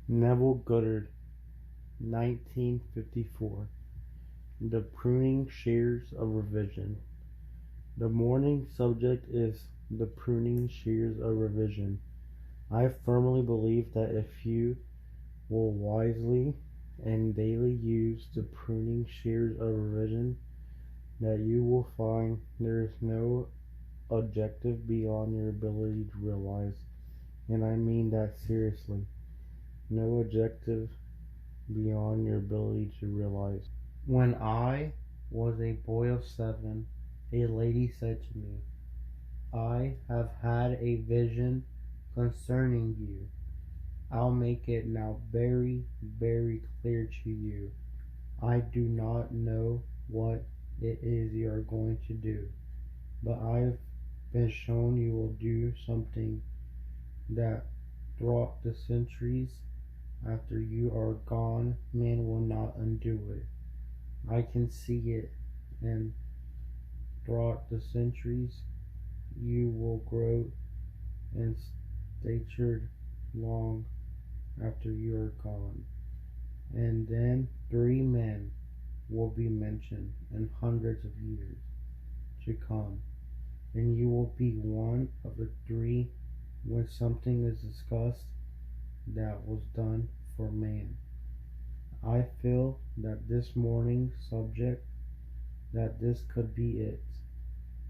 Neville Goddard, 1954. The Pruning Shears of Revision. The morning subject is the pruning shears of revision. I firmly believe that if you will wisely and daily use the pruning shears of revision, that you will find there is no objective beyond your ability to realize, and I mean that seriously. No objective beyond your ability to realize. When I was a boy of 7, a lady said to me, "I have had a vision concerning you. I'll make it now very, very clear to you. I do not know what it is you are going to do, but I've been shown you will do something that throughout the centuries after you are gone, man will not undo it. I can see it, and throughout the centuries, you will grow in stature long after you are gone. And then 3 men will be mentioned in hundreds of years to come, and you will be one of the 3 when something is discussed that was done for man." I feel that this morning's subject, that this could be it,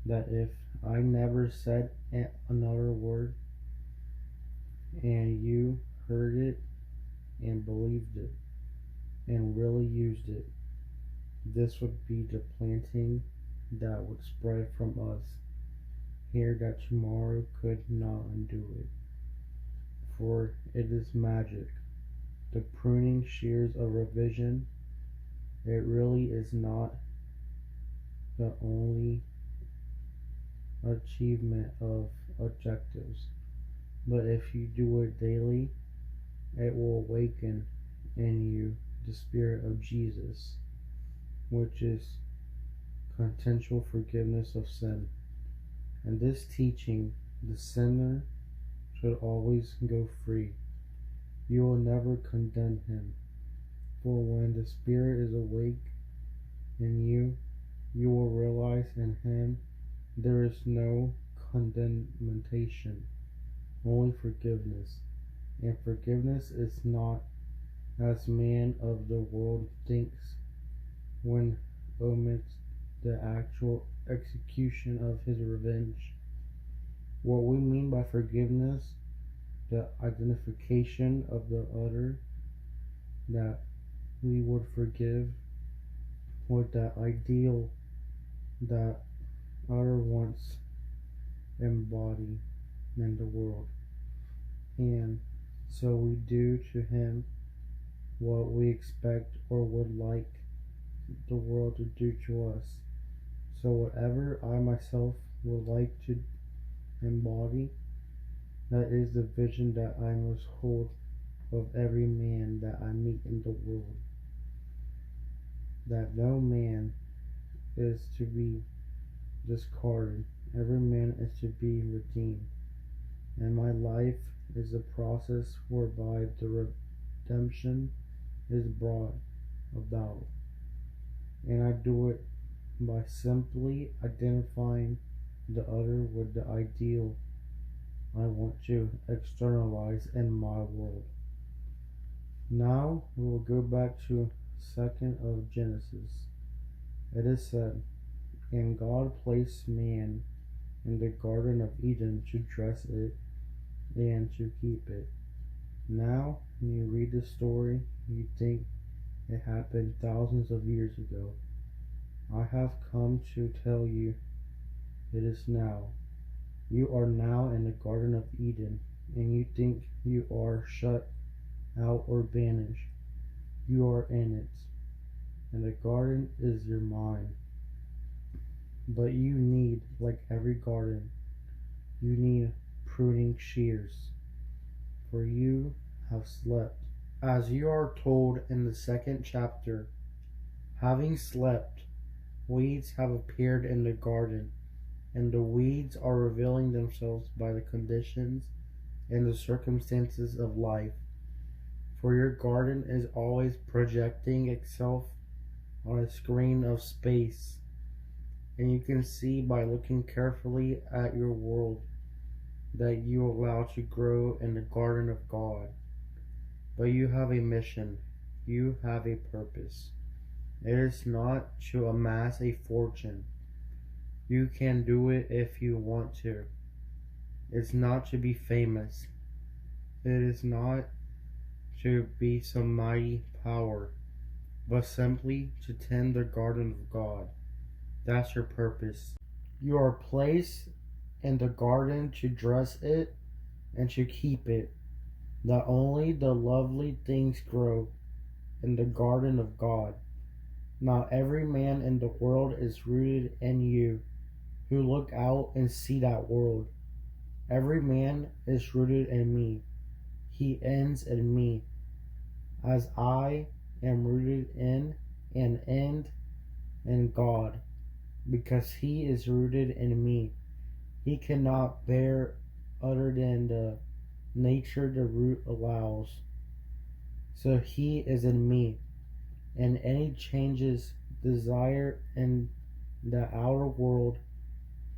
that if I never said another word and you heard it and believed it and really used it, this would be the planting that would spread from us here, that tomorrow could not undo it. For it is magic. The pruning shears of revision, it really is not the only achievement of objectives, but if you do it daily, it will awaken in you the spirit of Jesus, which is continual forgiveness of sin. And this teaching, the sinner should always go free. You will never condemn him, for when the Spirit is awake in you, you will realize in him there is no condemnation, only forgiveness. And forgiveness is not as man of the world thinks, when omits the actual execution of his revenge. What we mean by forgiveness, the identification of the other, that we would forgive with that ideal that other wants embodied in the world. And so we do to him what we expect or would like the world to do to us. So whatever I myself would like to embody, that is the vision that I must hold of every man that I meet in the world. That no man is to be discarded. Every man is to be redeemed. And my life is a process whereby the redemption is brought about. And I do it by simply identifying the other with the ideal I want to externalize in my world. Now we will go back to 2nd of Genesis. It is said, "And God placed man in the Garden of Eden to dress it and to keep it." Now, when you read the story, you think it happened thousands of years ago. I have come to tell you it is now. You are now in the Garden of Eden, and you think you are shut out or banished. You are in it, and the garden is your mind. But you need, like every garden, you need pruning shears, for you have slept. As you are told in the 2nd chapter, having slept, weeds have appeared in the garden, and the weeds are revealing themselves by the conditions and the circumstances of life. For your garden is always projecting itself on a screen of space, and you can see by looking carefully at your world that you allow to grow in the garden of God. But you have a mission, you have a purpose. It is not to amass a fortune. You can do it if you want to. It's not to be famous. It is not to be some mighty power, but simply to tend the garden of God. That's your purpose. You are placed in the garden to dress it and to keep it, that only the lovely things grow in the garden of God. Not every man in the world is rooted in you who look out and see that world. Every man is rooted in me. He ends in me, as I am rooted in and end in God, because he is rooted in me. He cannot bear other than the nature the root allows. So he is in me, and any changes desired in the outer world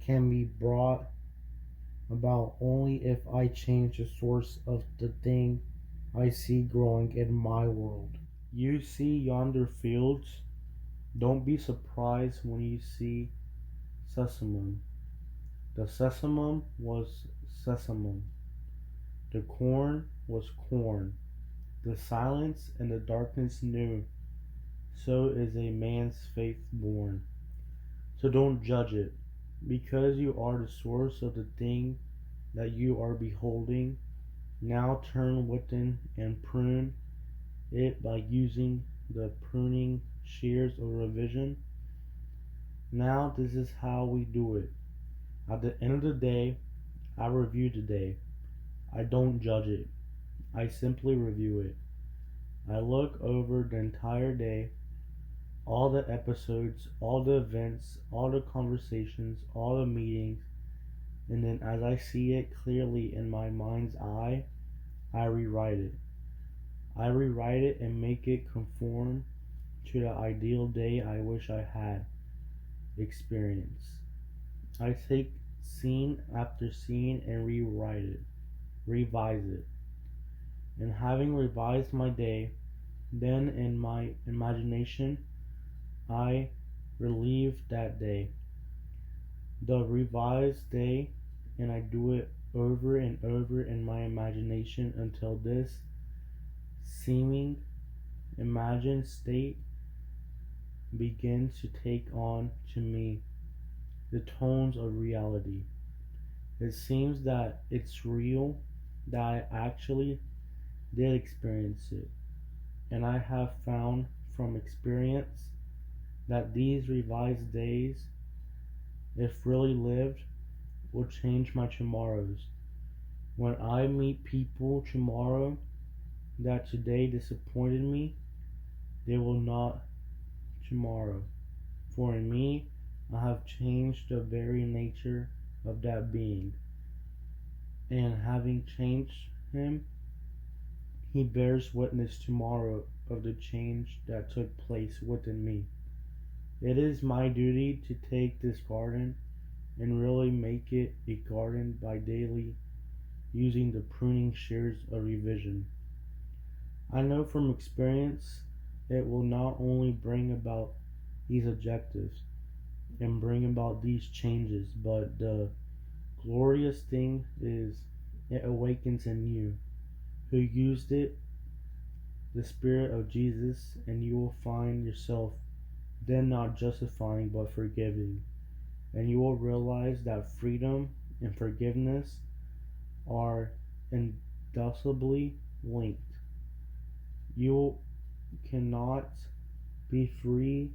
can be brought about only if I change the source of the thing I see growing in my world. You see yonder fields? Don't be surprised when you see sesamum. The sesamum was sesamum. The corn was corn. The silence and the darkness knew. So is a man's faith born. So don't judge it, because you are the source of the thing that you are beholding. Now turn within and prune it by using the pruning shears or revision. Now this is how we do it. At the end of the day, I review the day. I don't judge it. I simply review it. I look over the entire day, all the episodes, all the events, all the conversations, all the meetings, and then as I see it clearly in my mind's eye, I rewrite it. I rewrite it and make it conform to the ideal day I wish I had experienced. I take scene after scene and rewrite it, revise it. And having revised my day, then in my imagination, I relive that day, the revised day, and I do it over and over in my imagination until this seeming imagined state begins to take on to me the tones of reality. It seems that it's real, that I actually did experience it, and I have found from experience that these revised days, if really lived, will change my tomorrows. When I meet people tomorrow that today disappointed me, they will not tomorrow. For in me, I have changed the very nature of that being. And having changed him, he bears witness tomorrow of the change that took place within me. It is my duty to take this garden and really make it a garden by daily using the pruning shears of revision. I know from experience it will not only bring about these objectives and bring about these changes, but the glorious thing is it awakens in you who used it the Spirit of Jesus, and you will find yourself then not justifying but forgiving. And you will realize that freedom and forgiveness are indissolubly linked. You cannot be free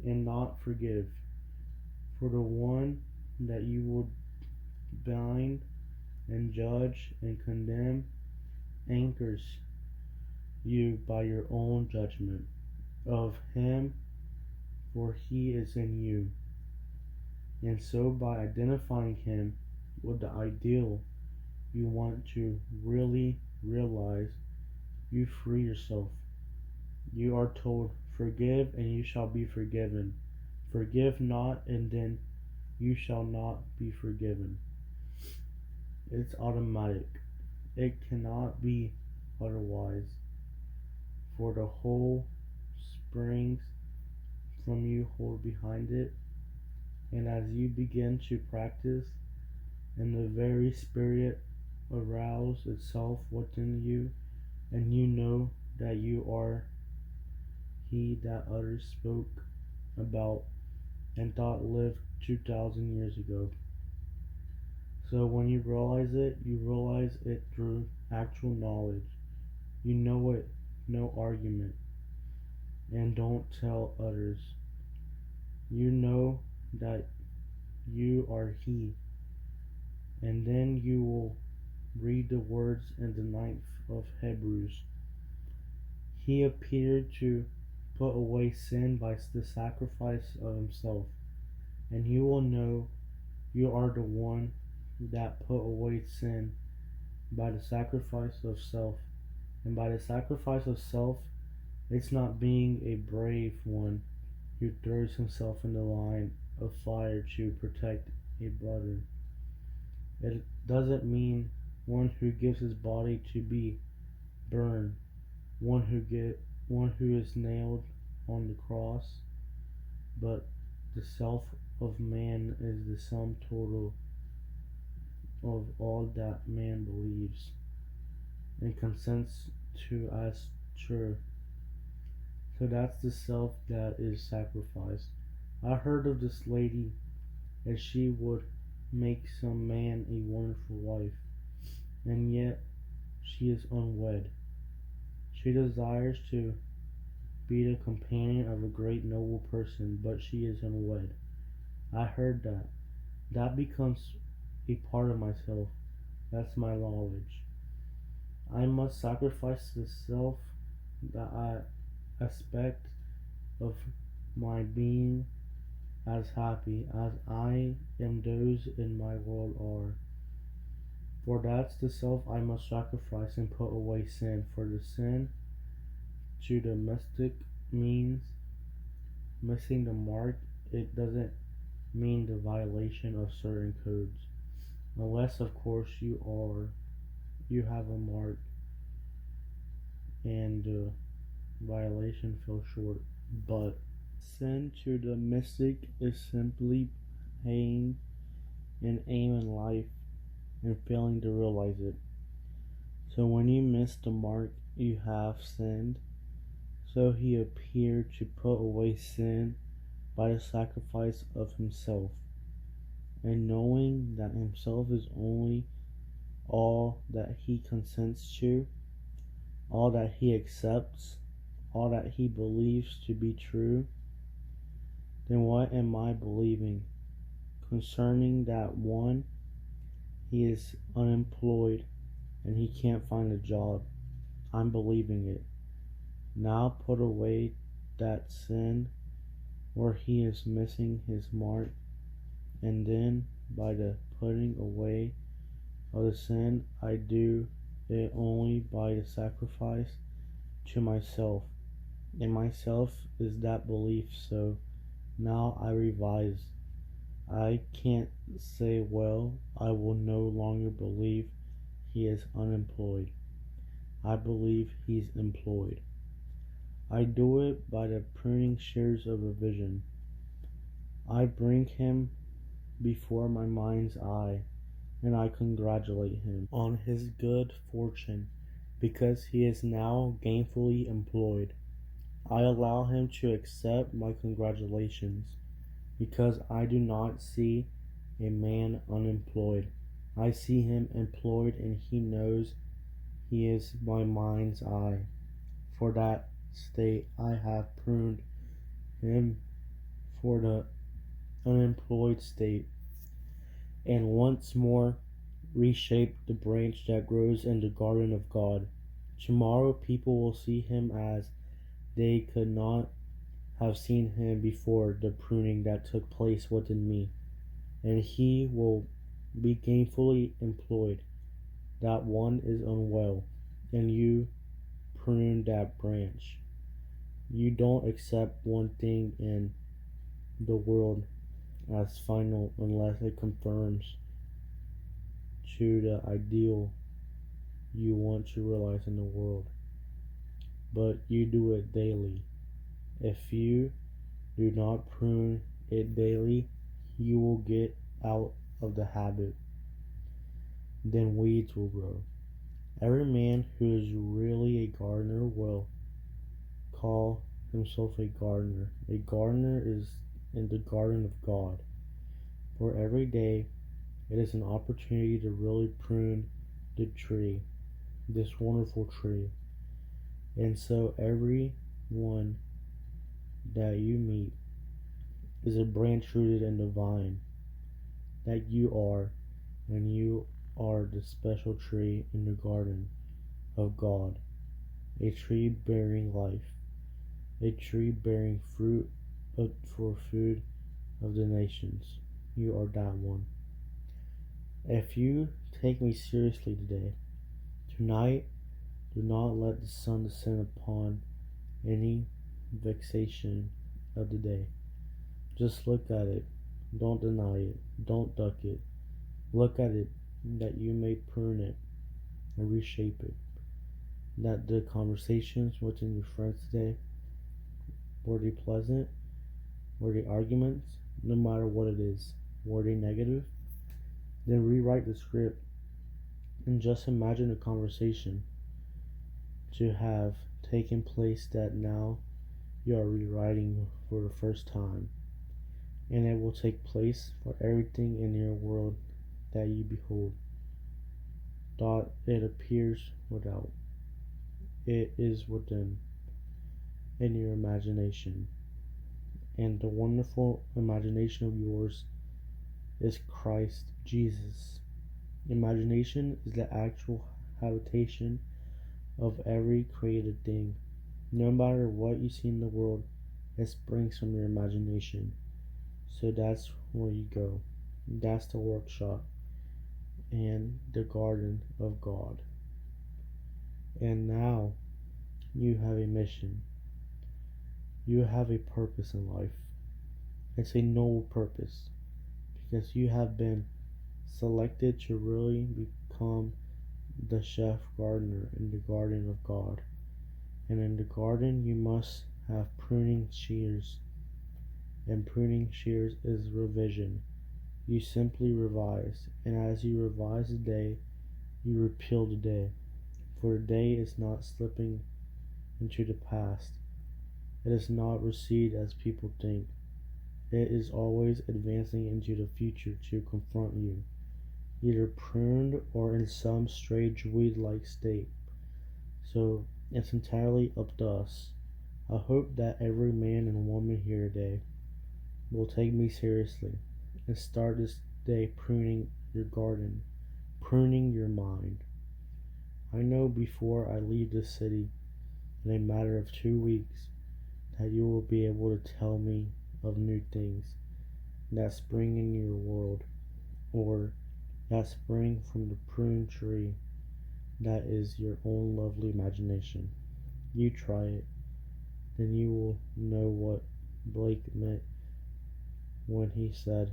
and not forgive. For the one that you will bind and judge and condemn anchors you by your own judgment of him, for he is in you. And so by identifying him with the ideal you want to really realize, you free yourself. You are told, forgive and you shall be forgiven. Forgive not and then you shall not be forgiven. It's automatic. It cannot be otherwise. For the whole springs from you hold behind it. And as you begin to practice, and the very Spirit arouse itself within you, and you know that you are he that others spoke about and thought lived 2,000 years ago. So when you realize it through actual knowledge. You know it, no argument, and don't tell others. You know that you are he, and then you will read the words in the 9th of Hebrews. He appeared to put away sin by the sacrifice of himself, and you will know you are the one that put away sin by the sacrifice of self. And by the sacrifice of self, it's not being a brave one who throws himself in the line of fire to protect a brother. It doesn't mean one who gives his body to be burned, one who is nailed on the cross, but the self of man is the sum total of all that man believes and consents to as true. So that's the self that is sacrificed. I heard of this lady that she would make some man a wonderful wife, and yet she is unwed. She desires to be the companion of a great noble person, but she is unwed. I heard that. That becomes a part of myself. That's my knowledge. I must sacrifice the self that I aspect of my being as happy as I and those in my world are. For that's the self I must sacrifice and put away sin. For the sin to the mystic means missing the mark. It doesn't mean the violation of certain codes. Unless of course you have a mark and the violation fell short. But sin to the mystic is simply paying an aim in life and failing to realize it. So when you miss the mark, you have sinned. So he appeared to put away sin by the sacrifice of himself. And knowing that himself is only all that he consents to, all that he accepts, all that he believes to be true, then what am I believing? Concerning that one, he is unemployed and he can't find a job. I'm believing it. Now put away that sin where he is missing his mark, and then by the putting away of the sin, I do it only by the sacrifice to myself, and myself is that belief. So now I revise. I can't say, well, I will no longer believe he is unemployed. I believe he's employed. I do it by the pruning shears of revision. I bring him before my mind's eye, and I congratulate him on his good fortune, because he is now gainfully employed. I allow him to accept my congratulations, because I do not see a man unemployed. I see him employed, and he knows he is my mind's eye. For that state I have pruned him for the unemployed state, and once more reshaped the branch that grows in the garden of God. Tomorrow people will see him as they could not have seen him before the pruning that took place within me, and he will be gainfully employed. That one is unwell, and you prune that branch. You don't accept one thing in the world as final unless it confirms to the ideal you want to realize in the world. But you do it daily. If you do not prune it daily, you will get out of the habit. Then weeds will grow. Every man who is really a gardener will call himself a gardener. A gardener is in the garden of God. For every day, it is an opportunity to really prune the tree, this wonderful tree. And so every one that you meet is a branch rooted in the vine that you are, and you are the special tree in the garden of God, a tree bearing life, a tree bearing fruit for food of the nations. You are that one. If you take me seriously tonight, do not let the sun descend upon any vexation of the day. Just look at it. Don't deny it. Don't duck it. Look at it that you may prune it and reshape it. That the conversations within your friends today, were they pleasant? Were they arguments? No matter what it is. Were they negative? Then rewrite the script and just imagine a conversation to have taken place that now you are rewriting for the first time. And it will take place for everything in your world that you behold. Thought it appears without. It is within, in your imagination. And the wonderful imagination of yours is Christ Jesus. Imagination is the actual habitation of every created thing. No matter what you see in the world, it springs from your imagination. So that's where you go. That's the workshop and the garden of God. And now you have a mission. You have a purpose in life. It's a noble purpose because you have been selected to really become the chef gardener in the garden of God. And in the garden you must have pruning shears. And pruning shears is revision. You simply revise, and as you revise the day, you repeal the day. For the day is not slipping into the past. It is not recede as people think. It is always advancing into the future to confront you, either pruned or in some strange weed-like state. So it's entirely up to us. I hope that every man and woman here today will take me seriously and start this day pruning your garden, pruning your mind. I know before I leave this city in a matter of 2 weeks that you will be able to tell me of new things that spring in your world, or that spring from the prune tree that is your own lovely imagination. You try it, then you will know what Blake meant when he said,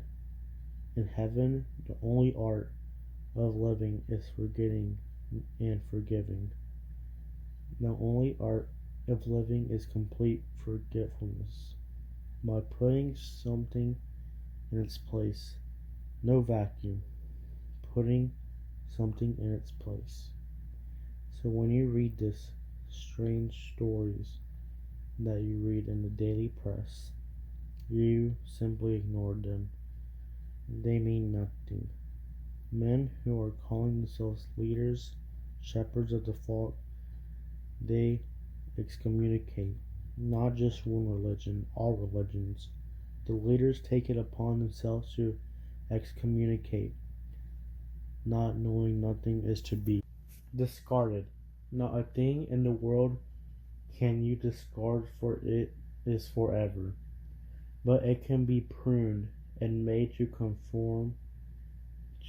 "In heaven, the only art of living is forgetting and forgiving. The only art of living is complete forgetfulness, by putting something in its place. No vacuum, putting something in its place." So when you read this strange stories that you read in the daily press, you simply ignore them. They mean nothing. Men who are calling themselves leaders, shepherds of the flock, they excommunicate not just one religion, all religions. The leaders take it upon themselves to excommunicate, not knowing nothing is to be discarded. Not a thing in the world can you discard, for it is forever. But it can be pruned and made to conform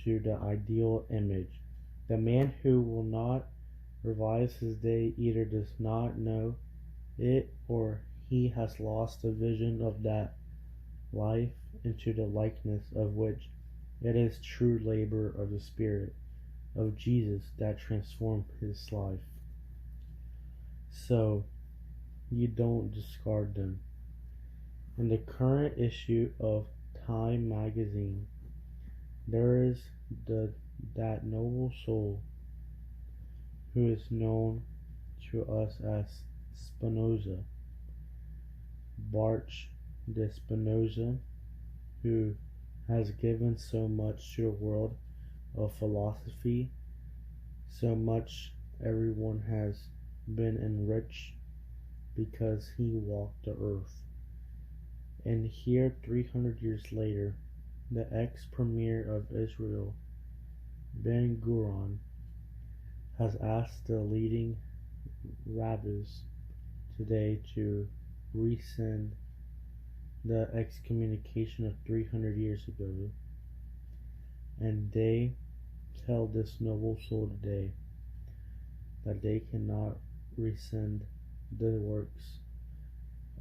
to the ideal image. The man who will not revives his day either does not know it or he has lost the vision of that life into the likeness of which it is true labor of the Spirit of Jesus that transformed his life. So, you don't discard them. In the current issue of Time magazine, there is that noble soul who is known to us as Spinoza, Baruch de Spinoza, who has given so much to the world of philosophy, so much everyone has been enriched because he walked the earth. And here, 300 years later, the ex-premier of Israel, Ben-Gurion, has asked the leading rabbis today to rescind the excommunication of 300 years ago. And they tell this noble soul today that they cannot rescind the works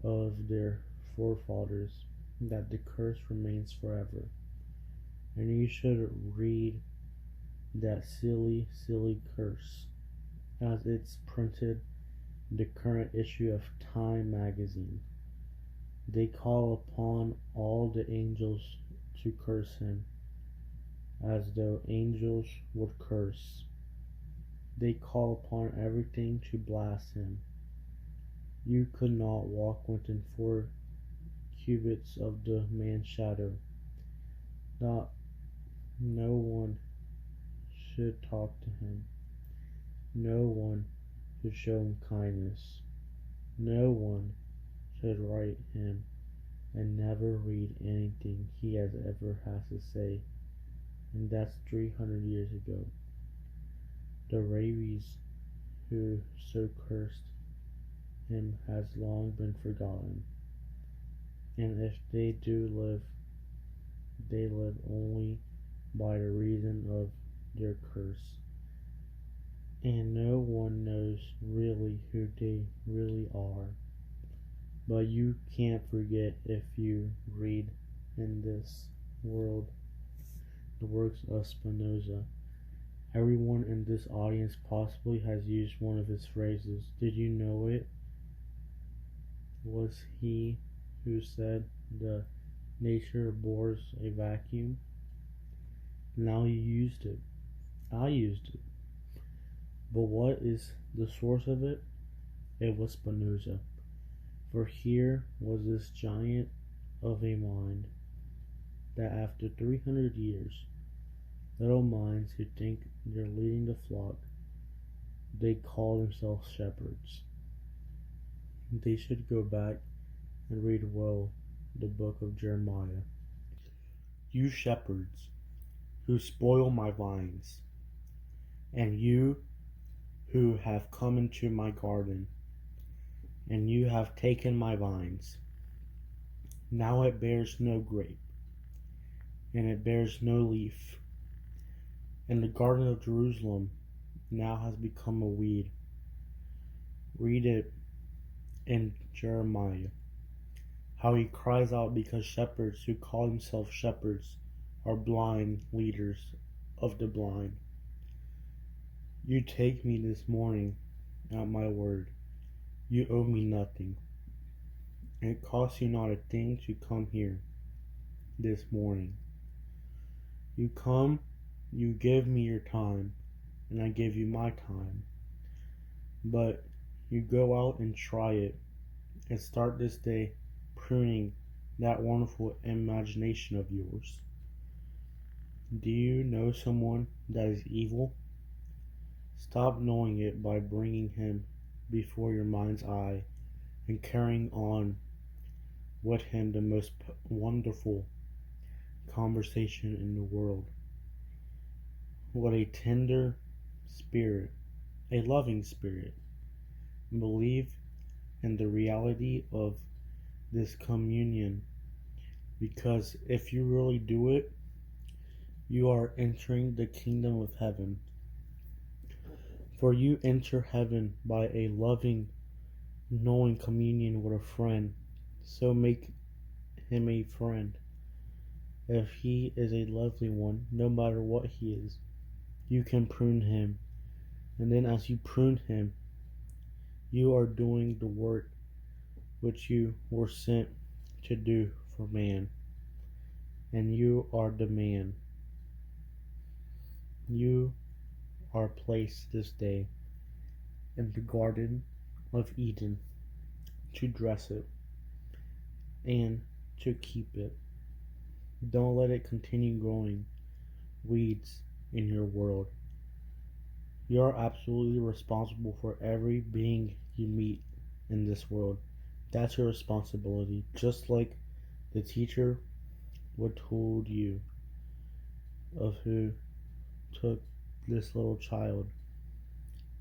of their forefathers, that the curse remains forever. And you should read that silly curse as it's printed in the current issue of Time magazine. They call upon all the angels to curse him, as though angels would curse. They call upon everything to blast him. You could not walk within 4 cubits of the man's shadow. No one should talk to him. No one should show him kindness. No one should write him and never read anything he has to say. And that's 300 years ago. The rabbis who so cursed him has long been forgotten. And if they do live, they live only by the reason of their curse. And no one knows really who they really are. But you can't forget if you read in this world the works of Spinoza. Everyone in this audience possibly has used one of his phrases. Did you know it? Was he who said the nature abhors a vacuum? Now you used it. I used it. But what is the source of it? It was Spinoza. For here was this giant of a mind that after 300 years, little minds who think they're leading the flock, they call themselves shepherds. They should go back and read well the book of Jeremiah. You shepherds who spoil my vines, and you who have come into my garden, and you have taken my vines. Now it bears no grape, and it bears no leaf. And the garden of Jerusalem now has become a weed. Read it in Jeremiah, how he cries out because shepherds who call themselves shepherds are blind leaders of the blind. You take me this morning at my word. You owe me nothing. It costs you not a thing to come here this morning. You come, you give me your time, and I give you my time. But you go out and try it, and start this day pruning that wonderful imagination of yours. Do you know someone that is evil? Stop knowing it by bringing him before your mind's eye and carrying on with him the most wonderful conversation in the world. What a tender spirit, a loving spirit. Believe in the reality of this communion, because if you really do it, you are entering the kingdom of heaven. For you enter heaven by a loving, knowing communion with a friend, so make him a friend. If he is a lovely one, no matter what he is, you can prune him, and then as you prune him, you are doing the work which you were sent to do for man, and you are the man. You are placed this day in the Garden of Eden to dress it and to keep it. Don't let it continue growing weeds in your world. You are absolutely responsible for every being you meet in this world. That's your responsibility, just like the teacher would told you of who took this little child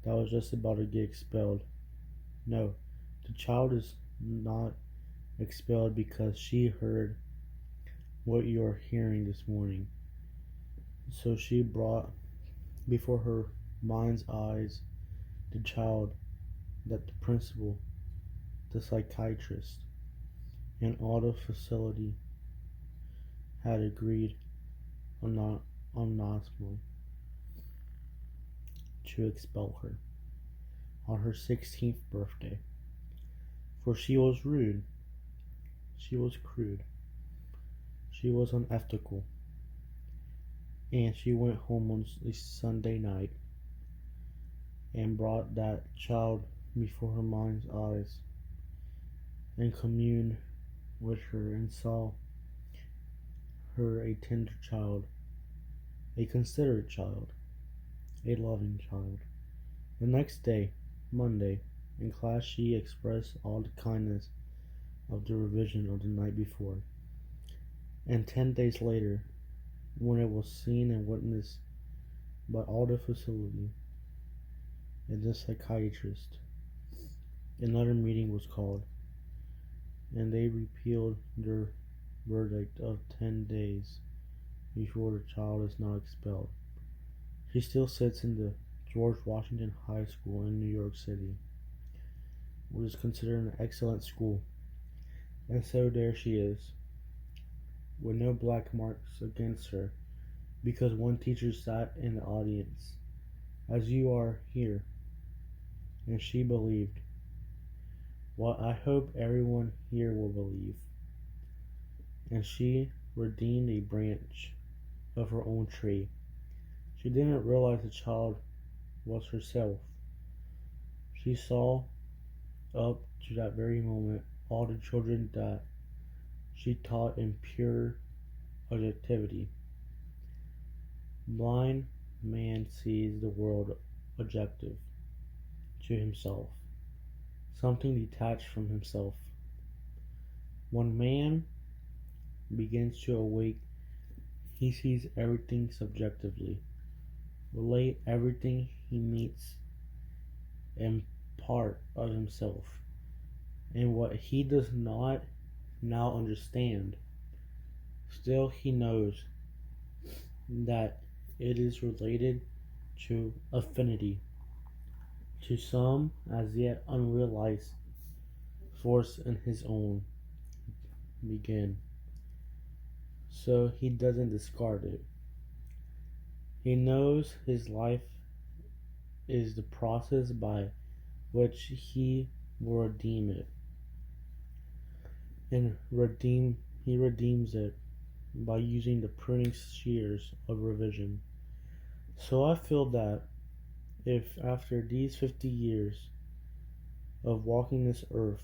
that was just about to get expelled. No, the child is not expelled because she heard what you are hearing this morning. So she brought before her mind's eyes the child that the principal, the psychiatrist, and all the facility had agreed unanimously to expel her on her 16th birthday. For she was rude, she was crude, she was unethical, and she went home on a Sunday night and brought that child before her mind's eyes and communed with her and saw her a tender child, a considerate child, a loving child. The next day, Monday, in class she expressed all the kindness of the revision of the night before. And 10 days later, when it was seen and witnessed by all the facility and the psychiatrist, another meeting was called, and they repealed their verdict of 10 days before the child is now expelled. She still sits in the George Washington High School in New York City, which is considered an excellent school. And so there she is, with no black marks against her, because one teacher sat in the audience, as you are here, and she believed what I hope everyone here will believe. And she redeemed a branch of her own tree. She didn't realize the child was herself. She saw up to that very moment all the children that she taught in pure objectivity. Blind man sees the world objective to himself, something detached from himself. When man begins to awake, he sees everything subjectively, relate everything he meets and part of himself, and what he does not now understand, still he knows that it is related to affinity, to some as yet unrealized force in his own being. So he doesn't discard it. He knows his life is the process by which he will redeem it. And he redeems it by using the pruning shears of revision. So I feel that if after these 50 years of walking this earth,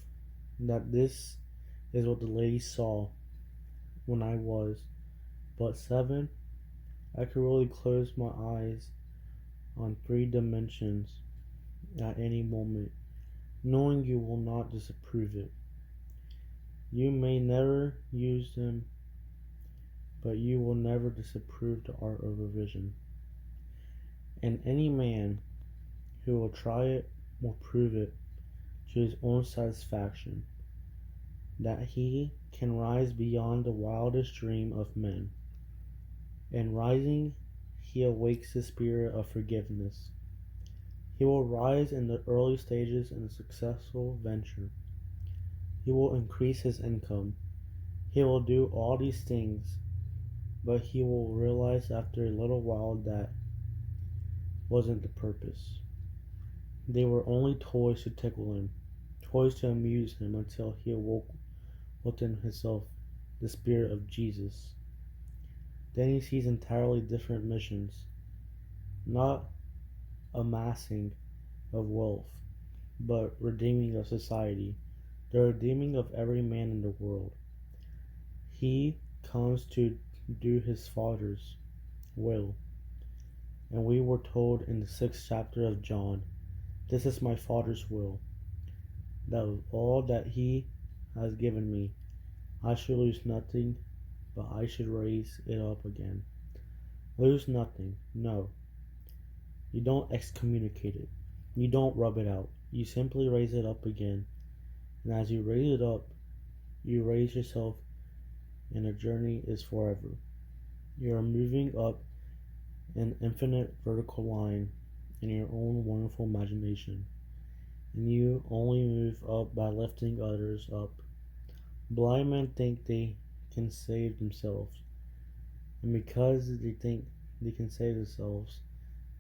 that this is what the lady saw when I was but 7, I could really close my eyes on 3 dimensions at any moment, knowing you will not disapprove it. You may never use them, but you will never disapprove the art of revision. And any man who will try it will prove it to his own satisfaction, that he can rise beyond the wildest dream of men. And rising, he awakes the spirit of forgiveness. He will rise in the early stages in a successful venture. He will increase his income. He will do all these things, but he will realize after a little while that wasn't the purpose. They were only toys to tickle him, toys to amuse him until he awoke within himself the spirit of Jesus. Then he sees entirely different missions, not amassing of wealth, but redeeming of society, the redeeming of every man in the world. He comes to do his Father's will. And we were told in the 6th chapter of John, "This is my Father's will, that of all that he has given me, I should lose nothing, but I should raise it up again." Lose nothing, no. You don't excommunicate it. You don't rub it out. You simply raise it up again. And as you raise it up, you raise yourself, and the journey is forever. You are moving up an infinite vertical line in your own wonderful imagination, and you only move up by lifting others up. Blind men think they can save themselves, and because they think they can save themselves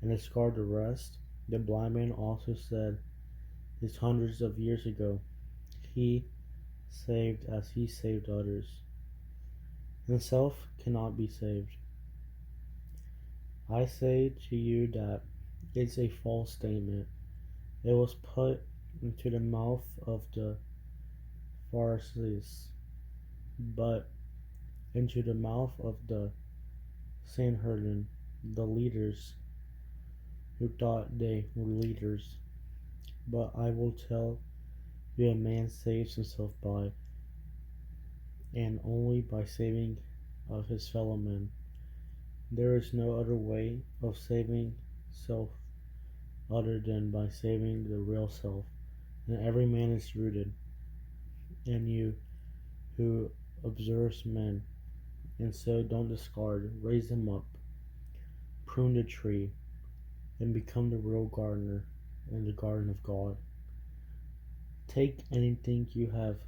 and discard the rest, the blind man also said this hundreds of years ago. He saved as he saved others. Himself cannot be saved. I say to you that it's a false statement. It was put into the mouth of the Pharisees, but into the mouth of the Sanhedrin, the leaders who thought they were leaders. But I will tell you, a man saves himself by, and only by, saving of his fellow men. There is no other way of saving self other than by saving the real self, and every man is rooted in you who observes men, and so don't discard, raise them up, prune the tree, and become the real gardener in the garden of God. Take anything you have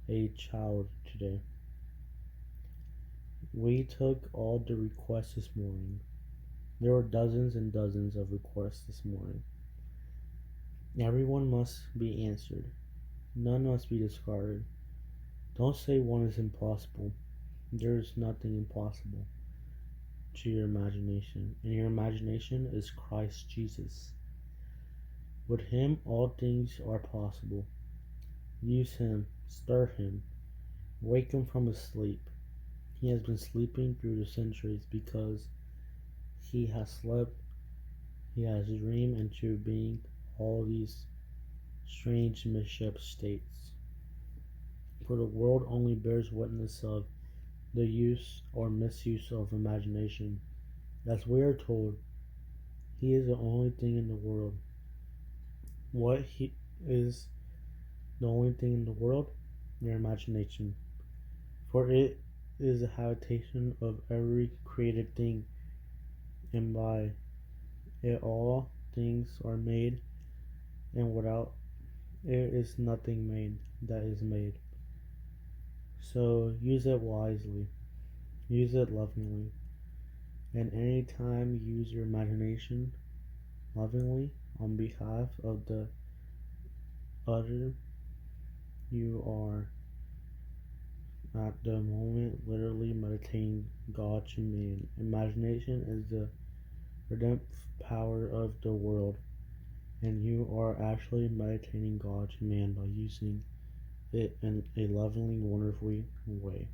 a child today. We took all the requests this morning. There were dozens and dozens of requests this morning. Everyone must be answered. None must be discarded. Don't say one is impossible. There is nothing impossible to your imagination, and your imagination is Christ Jesus. With him all things are possible. Use him, stir him, wake him from his sleep. He has been sleeping through the centuries because he has slept. He has dreamed into being all these strange misshap states. For the world only bears witness of the use or misuse of imagination. As we are told, he is the only thing in the world. What he is the only thing in the world? Your imagination. For it is the habitation of every created thing, and by it all things are made, and without it is nothing made that is made. So use it wisely, use it lovingly, and any time you use your imagination lovingly on behalf of the other, you are at the moment literally meditating God to man. Imagination is the redemptive power of the world, and you are actually meditating God to man by using it in a lovingly, wonderful way.